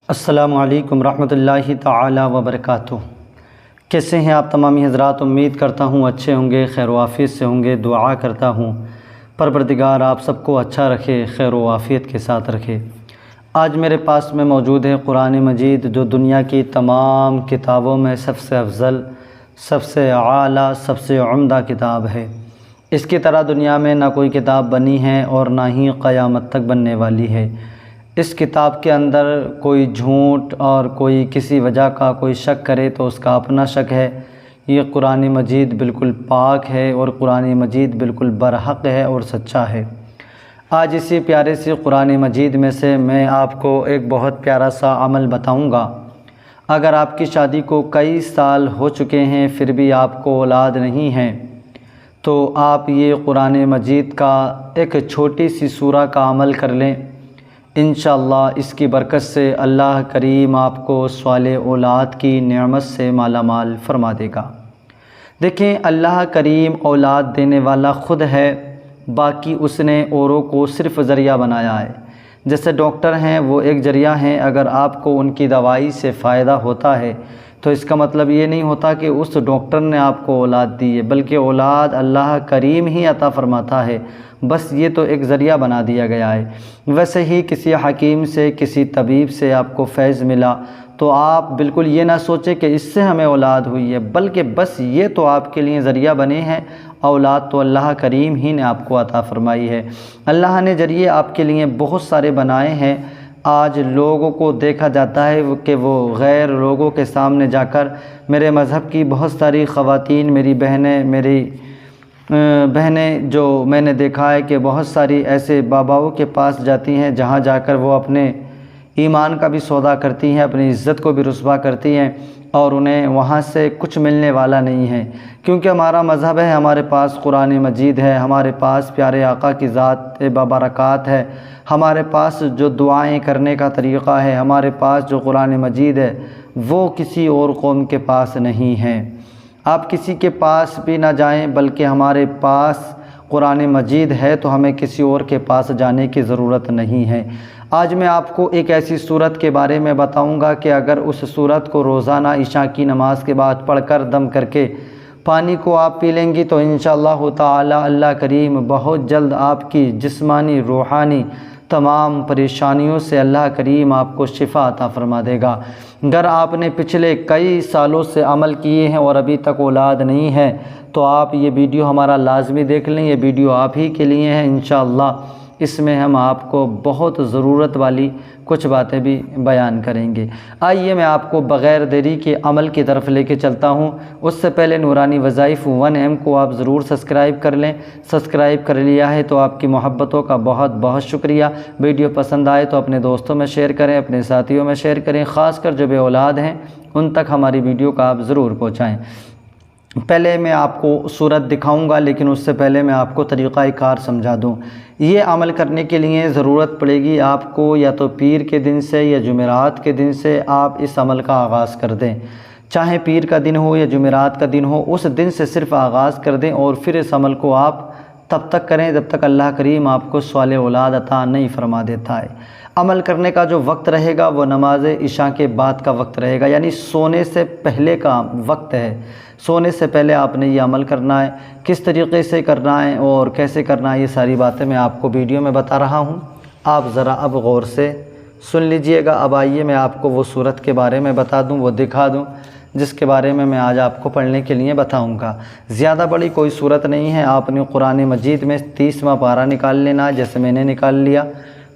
السلام علیکم ورحمۃ اللہ تعالی وبرکاتہ۔ کیسے ہیں آپ تمامی حضرات؟ امید کرتا ہوں اچھے ہوں گے، خیر و عافیت سے ہوں گے۔ دعا کرتا ہوں پروردگار آپ سب کو اچھا رکھے، خیر و عافیت کے ساتھ رکھے۔ آج میرے پاس میں موجود ہے قرآن مجید، جو دنیا کی تمام کتابوں میں سب سے افضل، سب سے اعلیٰ، سب سے عمدہ کتاب ہے۔ اس کی طرح دنیا میں نہ کوئی کتاب بنی ہے اور نہ ہی قیامت تک بننے والی ہے۔ اس کتاب کے اندر کوئی جھوٹ اور کوئی کسی وجہ کا کوئی شک کرے تو اس کا اپنا شک ہے۔ یہ قرآن مجید بالکل پاک ہے اور قرآن مجید بالکل برحق ہے اور سچا ہے۔ آج اسی پیارے سے قرآن مجید میں سے میں آپ کو ایک بہت پیارا سا عمل بتاؤں گا۔ اگر آپ کی شادی کو کئی سال ہو چکے ہیں پھر بھی آپ کو اولاد نہیں ہے تو آپ یہ قرآن مجید کا ایک چھوٹی سی سورہ کا عمل کر لیں۔ انشاءاللہ اس کی برکت سے اللہ کریم آپ کو صالح اولاد کی نعمت سے مالا مال فرما دے گا۔ دیکھیں، اللہ کریم اولاد دینے والا خود ہے، باقی اس نے اوروں کو صرف ذریعہ بنایا ہے۔ جیسے ڈاکٹر ہیں، وہ ایک ذریعہ ہیں۔ اگر آپ کو ان کی دوائی سے فائدہ ہوتا ہے تو اس کا مطلب یہ نہیں ہوتا کہ اس ڈاکٹر نے آپ کو اولاد دی ہے، بلکہ اولاد اللہ کریم ہی عطا فرماتا ہے، بس یہ تو ایک ذریعہ بنا دیا گیا ہے۔ ویسے ہی کسی حکیم سے، کسی طبیب سے آپ کو فیض ملا تو آپ بالکل یہ نہ سوچیں کہ اس سے ہمیں اولاد ہوئی ہے، بلکہ بس یہ تو آپ کے لیے ذریعہ بنے ہیں۔ اولاد تو اللہ کریم ہی نے آپ کو عطا فرمائی ہے۔ اللہ نے ذریعے آپ کے لیے بہت سارے بنائے ہیں۔ آج لوگوں کو دیکھا جاتا ہے کہ وہ غیر لوگوں کے سامنے جا کر، میرے مذہب کی بہت ساری خواتین، میری بہنیں جو میں نے دیکھا ہے کہ بہت ساری ایسے باباؤں کے پاس جاتی ہیں جہاں جا کر وہ اپنے ایمان کا بھی سودا کرتی ہیں، اپنی عزت کو بھی رسوا کرتی ہیں، اور انہیں وہاں سے کچھ ملنے والا نہیں ہے۔ کیونکہ ہمارا مذہب ہے، ہمارے پاس قرآن مجید ہے، ہمارے پاس پیارے آقا کی ذات بابرکات ہے، ہمارے پاس جو دعائیں کرنے کا طریقہ ہے، ہمارے پاس جو قرآن مجید ہے وہ کسی اور قوم کے پاس نہیں ہے۔ آپ کسی کے پاس بھی نہ جائیں، بلکہ ہمارے پاس قرآن مجید ہے تو ہمیں کسی اور کے پاس جانے کی ضرورت نہیں ہے۔ آج میں آپ کو ایک ایسی صورت کے بارے میں بتاؤں گا کہ اگر اس صورت کو روزانہ عشاء کی نماز کے بعد پڑھ کر دم کر کے پانی کو آپ پی لیں گی تو انشاءاللہ تعالی اللہ کریم بہت جلد آپ کی جسمانی، روحانی تمام پریشانیوں سے اللہ کریم آپ کو شفا عطا فرما دے گا۔ اگر آپ نے پچھلے کئی سالوں سے عمل کیے ہیں اور ابھی تک اولاد نہیں ہے تو آپ یہ ویڈیو ہمارا لازمی دیکھ لیں۔ یہ ویڈیو آپ ہی کے لیے ہے انشاءاللہ۔ اس میں ہم آپ کو بہت ضرورت والی کچھ باتیں بھی بیان کریں گے۔ آئیے میں آپ کو بغیر دیری کے عمل کی طرف لے کے چلتا ہوں۔ اس سے پہلے نورانی وظائف 1M کو آپ ضرور سبسکرائب کر لیں۔ سبسکرائب کر لیا ہے تو آپ کی محبتوں کا بہت بہت شکریہ۔ ویڈیو پسند آئے تو اپنے دوستوں میں شیئر کریں، اپنے ساتھیوں میں شیئر کریں، خاص کر جو بے اولاد ہیں ان تک ہماری ویڈیو کا آپ ضرور پہنچائیں۔ پہلے میں آپ کو صورت دکھاؤں گا، لیکن اس سے پہلے میں آپ کو طریقہ کار سمجھا دوں۔ یہ عمل کرنے کے لیے ضرورت پڑے گی آپ کو یا تو پیر کے دن سے یا جمعرات کے دن سے آپ اس عمل کا آغاز کر دیں۔ چاہے پیر کا دن ہو یا جمعرات کا دن ہو، اس دن سے صرف آغاز کر دیں اور پھر اس عمل کو آپ تب تک کریں جب تک اللہ کریم آپ کو صالح اولاد عطا نہیں فرما دیتا ہے۔ عمل کرنے کا جو وقت رہے گا وہ نماز عشاء کے بعد کا وقت رہے گا، یعنی سونے سے پہلے کا وقت ہے۔ سونے سے پہلے آپ نے یہ عمل کرنا ہے۔ کس طریقے سے کرنا ہے اور کیسے کرنا ہے، یہ ساری باتیں میں آپ کو ویڈیو میں بتا رہا ہوں۔ آپ ذرا اب غور سے سن لیجئے گا۔ اب آئیے میں آپ کو وہ صورت کے بارے میں بتا دوں، وہ دکھا دوں جس کے بارے میں آج آپ کو پڑھنے کے لیے بتاؤں گا۔ زیادہ بڑی کوئی صورت نہیں ہے۔ آپ نے قرآن مجید میں 30واں پارہ نکال لینا ہے، جیسے میں نے نکال لیا۔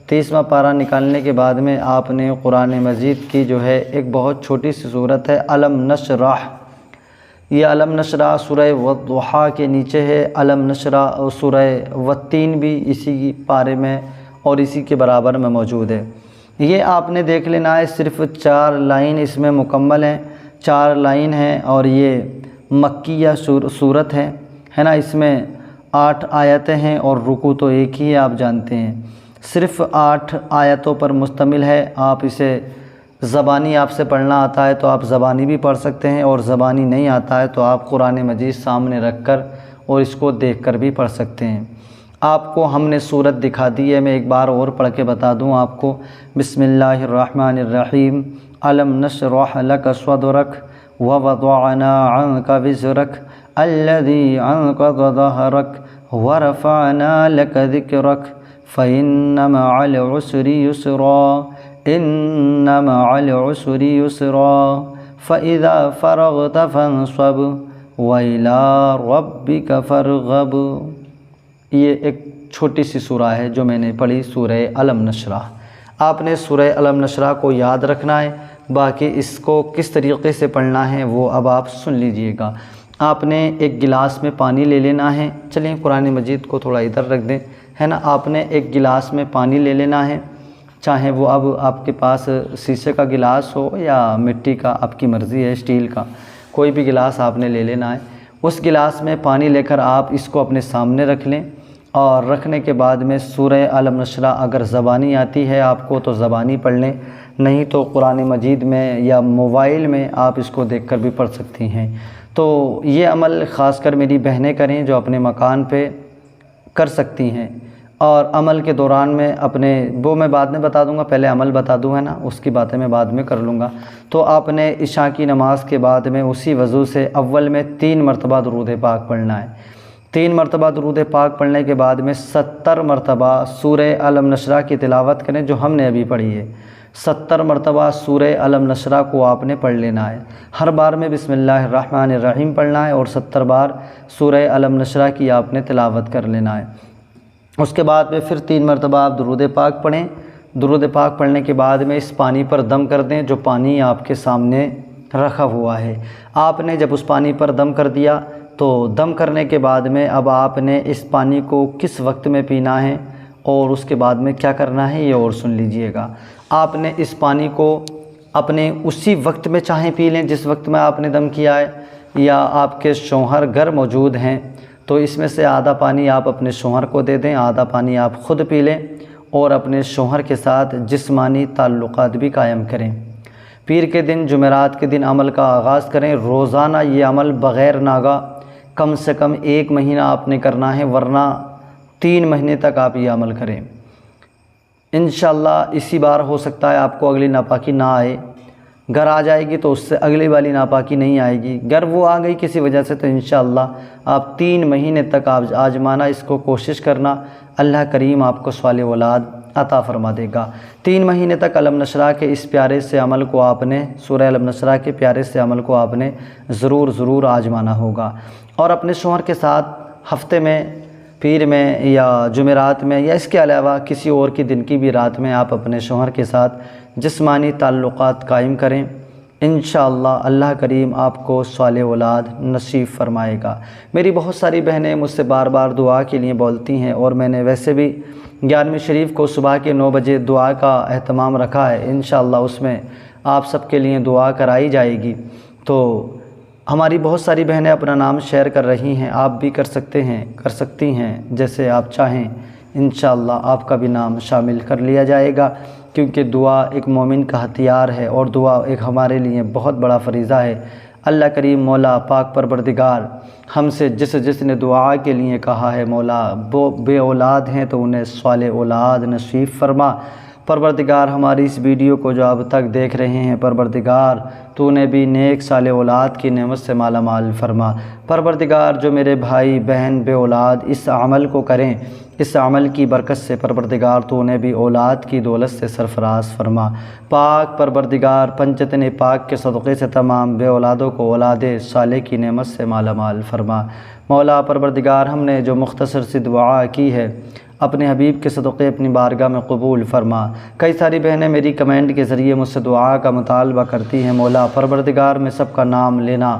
30واں پارہ نکالنے کے بعد میں آپ نے قرآن مجید کی جو ہے ایک بہت چھوٹی سی صورت ہے علم نشرح۔ یہ علم نشرح سورہ والضحیٰ کے نیچے ہے۔ علم نشرح سورہ والتین بھی اسی پارے میں اور اسی کے برابر میں موجود ہے۔ یہ آپ نے دیکھ لینا ہے، صرف 4 لائن اس میں مکمل ہیں، 4 لائن ہیں اور یہ مکیہ صورت ہے نا۔ اس میں 8 آیتیں ہیں اور رکوع تو ایک ہی ہے، آپ جانتے ہیں۔ صرف 8 آیتوں پر مشتمل ہے۔ آپ اسے زبانی آپ سے پڑھنا آتا ہے تو آپ زبانی بھی پڑھ سکتے ہیں، اور زبانی نہیں آتا ہے تو آپ قرآن مجید سامنے رکھ کر اور اس کو دیکھ کر بھی پڑھ سکتے ہیں۔ آپ کو ہم نے صورت دکھا دی ہے۔ میں ایک بار اور پڑھ کے بتا دوں آپ کو۔ بسم اللہ الرحمن الرحیم۔ الم نشرح لک صدرک ووضعنا عنک وزرک الذی انقض ظہرک ورفعنا لک ذکرک فإن مع العسر یسرا ان مع العسر یسرا فإذا فرغت فانصب وإلى ربك فارغب۔ یہ ایک چھوٹی سی سورہ ہے جو میں نے پڑھی، سورہ الم نشرح۔ آپ نے سورہ الم نشرح کو یاد رکھنا ہے، باقی اس کو کس طریقے سے پڑھنا ہے وہ اب آپ سن لیجئے گا۔ آپ نے ایک گلاس میں پانی لے لینا ہے۔ چلیں قرآن مجید کو تھوڑا ادھر رکھ دیں، ہے نا۔ آپ نے ایک گلاس میں پانی لے لینا ہے، چاہے وہ اب آپ کے پاس شیشے کا گلاس ہو یا مٹی کا، آپ کی مرضی ہے، اسٹیل کا کوئی بھی گلاس آپ نے لے لینا ہے۔ اس گلاس میں پانی لے کر آپ اس کو اپنے سامنے رکھ لیں، اور رکھنے کے بعد میں سورہ الم نشرح اگر زبانی آتی ہے آپ کو تو زبانی پڑھ لیں، نہیں تو قرآن مجید میں یا موبائل میں آپ اس کو دیکھ کر بھی پڑھ سکتی ہیں۔ تو یہ عمل خاص کر میری بہنیں کریں جو اپنے مکان پہ کر سکتی ہیں، اور عمل کے دوران میں اپنے وہ میں بعد میں بتا دوں گا، پہلے عمل بتا دوں، ہے نا، اس کی باتیں میں بعد میں کر لوں گا۔ تو آپ نے عشاء کی نماز کے بعد میں اسی وضو سے اول میں 3 مرتبہ درود پاک پڑھنا ہے۔ 3 مرتبہ درود پاک پڑھنے کے بعد میں 70 مرتبہ سورہ الم نشرح کی تلاوت کریں جو ہم نے ابھی پڑھی ہے۔ 70 مرتبہ سورہ الم نشرح کو آپ نے پڑھ لینا ہے۔ ہر بار میں بسم اللہ الرحمن الرحیم پڑھنا ہے اور 70 بار سورہ الم نشرح کی آپ نے تلاوت کر لینا ہے۔ اس کے بعد میں پھر 3 مرتبہ آپ درود پاک پڑھیں۔ درود پاک پڑھنے کے بعد میں اس پانی پر دم کر دیں جو پانی آپ کے سامنے رکھا ہوا ہے۔ آپ نے جب اس پانی پر دم کر دیا تو دم کرنے کے بعد میں اب آپ نے اس پانی کو کس وقت میں پینا ہے اور اس کے بعد میں کیا کرنا ہے یہ اور سن لیجئے گا۔ آپ نے اس پانی کو اپنے اسی وقت میں چاہیں پی لیں جس وقت میں آپ نے دم کیا ہے، یا آپ کے شوہر گھر موجود ہیں تو اس میں سے آدھا پانی آپ اپنے شوہر کو دے دیں، آدھا پانی آپ خود پی لیں، اور اپنے شوہر کے ساتھ جسمانی تعلقات بھی قائم کریں۔ پیر کے دن، جمعرات کے دن عمل کا آغاز کریں۔ روزانہ یہ عمل بغیر ناغہ کم سے کم 1 مہینہ آپ نے کرنا ہے، ورنہ 3 مہینے تک آپ یہ عمل کریں۔ انشاءاللہ اسی بار ہو سکتا ہے آپ کو اگلی ناپاکی نہ آئے، گھر آ جائے گی تو اس سے اگلی والی ناپاکی نہیں آئے گی، گھر وہ آ گئی کسی وجہ سے تو انشاءاللہ آپ 3 مہینے تک آپ آزمانا، اس کو کوشش کرنا، اللہ کریم آپ کو صالح اولاد عطا فرما دے گا۔ 3 مہینے تک الم نشرح کے اس پیارے سے عمل کو آپ نے، سورہ الم نشرح کے پیارے سے عمل کو آپ نے ضرور آزمانا ہوگا، اور اپنے شوہر کے ساتھ ہفتے میں، پیر میں یا جمعرات میں یا اس کے علاوہ کسی اور کی دن کی بھی رات میں آپ اپنے شوہر کے ساتھ جسمانی تعلقات قائم کریں۔ انشاءاللہ اللہ کریم آپ کو صالح اولاد نصیب فرمائے گا۔ میری بہت ساری بہنیں مجھ سے بار بار دعا کے لیے بولتی ہیں، اور میں نے ویسے بھی 11ویں شریف کو صبح کے 9 بجے دعا کا اہتمام رکھا ہے، انشاءاللہ اس میں آپ سب کے لیے دعا کرائی جائے گی۔ تو ہماری بہت ساری بہنیں اپنا نام شیئر کر رہی ہیں، آپ بھی کر سکتے ہیں، کر سکتی ہیں، جیسے آپ چاہیں انشاءاللہ آپ کا بھی نام شامل کر لیا جائے گا، کیونکہ دعا ایک مومن کا ہتھیار ہے، اور دعا ایک ہمارے لیے بہت بڑا فریضہ ہے۔ اللہ کریم مولا پاک پروردگار ہم سے جس نے دعا کے لیے کہا ہے، مولا وہ بے اولاد ہیں تو انہیں صالح اولاد نصیب فرما۔ پروردگار ہماری اس ویڈیو کو جو اب تک دیکھ رہے ہیں، پروردگار تو انہیں بھی نیک صالح اولاد کی نعمت سے مالا مال فرما۔ پروردگار جو میرے بھائی بہن بے اولاد اس عمل کو کریں، اس عمل کی برکت سے پروردگار تو انہیں بھی اولاد کی دولت سے سرفراز فرما۔ پاک پروردگار پنجتن پاک کے صدقے سے تمام بے اولادوں کو اولاد صالح کی نعمت سے مالا مال فرما۔ مولا پروردگار ہم نے جو مختصر سی دعا کی ہے اپنے حبیب کے صدقے اپنی بارگاہ میں قبول فرما۔ کئی ساری بہنیں میری کمنٹ کے ذریعے مجھ سے دعا کا مطالبہ کرتی ہیں، مولا پروردگار میں سب کا نام لینا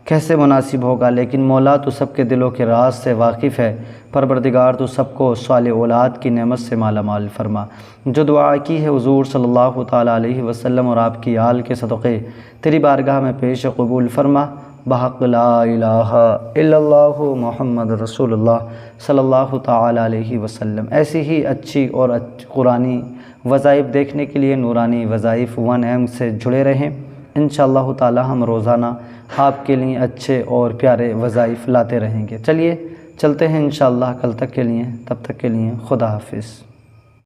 کیسے مناسب ہوگا، لیکن مولا تو سب کے دلوں کے راز سے واقف ہے۔ پروردگار تو سب کو صالح اولاد کی نعمت سے مالا مال فرما۔ جو دعا کی ہے حضور صلی اللہ تعالیٰ علیہ وسلم اور آپ کی آل کے صدقے تیری بارگاہ میں پیش قبول فرما، بحق لا الہ الا اللہ محمد رسول اللہ صلی اللہ تعالیٰ علیہ وسلم۔ ایسی ہی اچھی اور قرآنی وظائف دیکھنے کے لیے نورانی وظائف 1M سے جڑے رہیں۔ انشاءاللہ تعالیٰ ہم روزانہ آپ کے لیے اچھے اور پیارے وظائف لاتے رہیں گے۔ چلیے چلتے ہیں انشاءاللہ کل تک کے لیے، تب تک کے لیے خدا حافظ۔